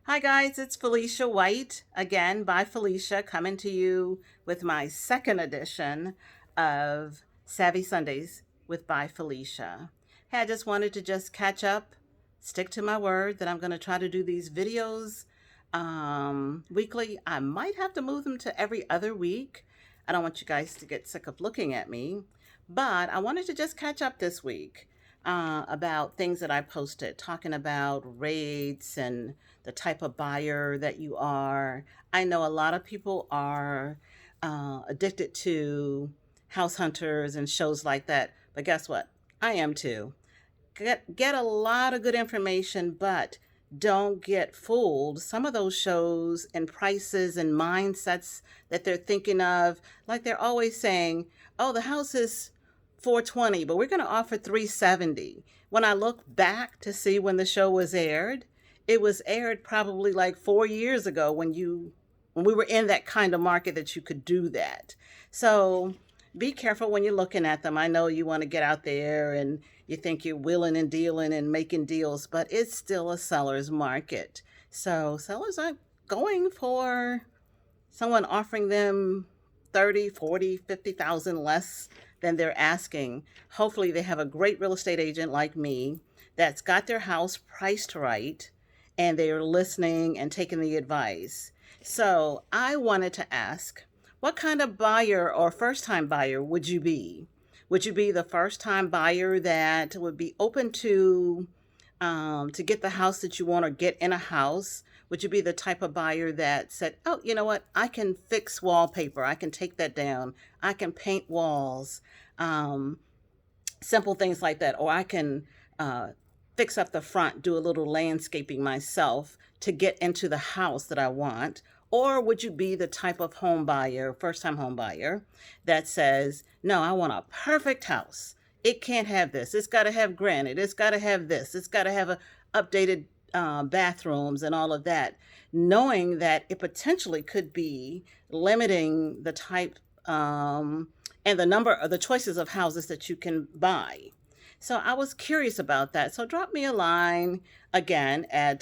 Hi guys, it's Felicia White again, Buy Felicia, coming to you with my second edition of Savvy Sundays with Buy Felicia. Hey, I just wanted to just catch up, stick to my word that I'm going to try to do these videos weekly. I might have to move them to every other week. I don't want you guys to get sick of looking at me, but I wanted to just catch up this week about things that I posted, talking about rates and the type of buyer that you are. I know a lot of people are addicted to house hunters and shows like that, but guess what? I am too. Get a lot of good information, but don't get fooled. Some of those shows and prices and mindsets that they're thinking of, like they're always saying, "Oh, the house is 420, but we're going to offer 370." When I look back to see when the show was aired, it was aired probably like 4 years ago when we were in that kind of market that you could do that. So, be careful when you're looking at them. I know you want to get out there and you think you're wheeling and dealing and making deals, but it's still a seller's market. So sellers aren't going for someone offering them 30, 40, 50,000 less than they're asking. Hopefully they have a great real estate agent like me that's got their house priced right and they're listening and taking the advice. So I wanted to ask, what kind of buyer or first time buyer would you be? Would you be the first time buyer that would be open to get the house that you want or get in a house? Would you be the type of buyer that said, "Oh, you know what? I can fix wallpaper. I can take that down. I can paint walls, um, simple things like that, or I can fix up the front, do a little landscaping myself to get into the house that I want." Or would you be the type of home buyer, first time home buyer, that says, "No, I want a perfect house. It can't have this. It's got to have granite. It's got to have this. It's got to have updated bathrooms and all of that," knowing that it potentially could be limiting the type and the number of the choices of houses that you can buy. So I was curious about that. So drop me a line again at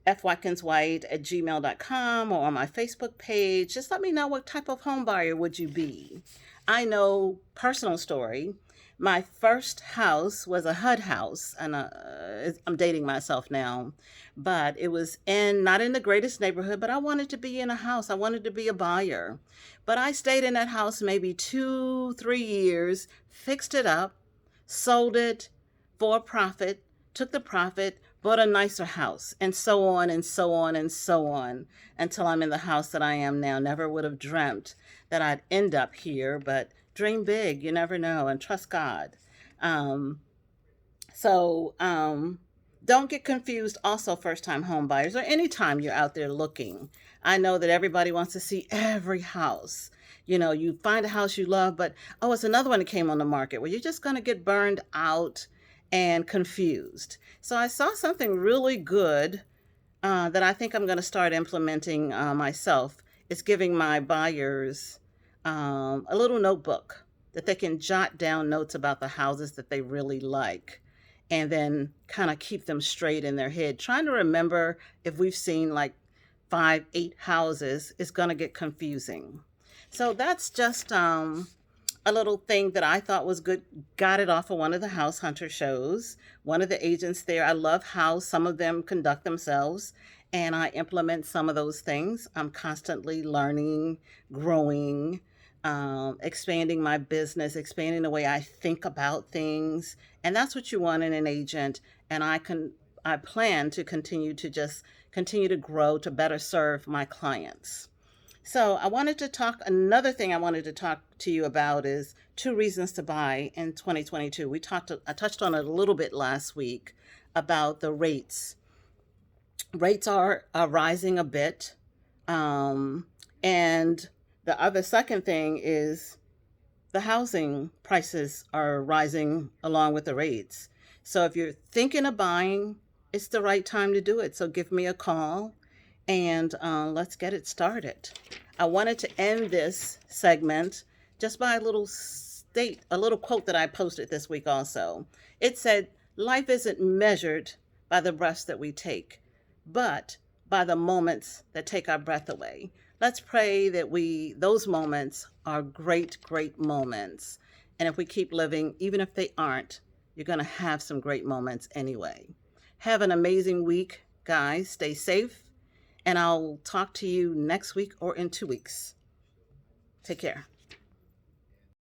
fwatkinswhite at gmail.com or on my Facebook page. Just let me know, what type of home buyer would you be? I know, personal story. My first house was a HUD house, and I'm dating myself now, but it was not in the greatest neighborhood, but I wanted to be in a house. I wanted to be a buyer. But I stayed in that house maybe 2, 3 years, fixed it up, sold it for a profit, took the profit, bought a nicer house, and so on and so on and so on until I'm in the house that I am now. Never would have dreamt that I'd end up here, but dream big, you never know, and trust God. Um, so don't get confused, also, first time home buyers, or anytime you're out there looking. I know that everybody wants to see every house. You know, you find a house you love, but oh, it's another one that came on the market where you're just going to get burned out and confused. So I saw something really good that I think I'm going to start implementing myself. It's giving my buyers a little notebook that they can jot down notes about the houses that they really like and then kind of keep them straight in their head. Trying to remember if we've seen like 5, 8 houses is going to get confusing. So that's just a little thing that I thought was good. Got it off of one of the house hunter shows. One of the agents there, I love how some of them conduct themselves, and I implement some of those things. I'm constantly learning, growing, expanding my business, expanding the way I think about things. And that's what you want in an agent. And I plan to continue to grow to better serve my clients. So another thing I wanted to talk to you about is 2 reasons to buy in 2022. I touched on it a little bit last week about the rates. Rates are rising a bit. And the other second thing is the housing prices are rising along with the rates. So if you're thinking of buying, it's the right time to do it. So give me a call and let's get it started. I wanted to end this segment just by a little quote that I posted this week also. It said, "Life isn't measured by the breaths that we take, but by the moments that take our breath away. Let's pray that those moments are great, great moments. And if we keep living, even if they aren't, you're going to have some great moments anyway. Have an amazing week, guys. Stay safe. And I'll talk to you next week or in 2 weeks. Take care.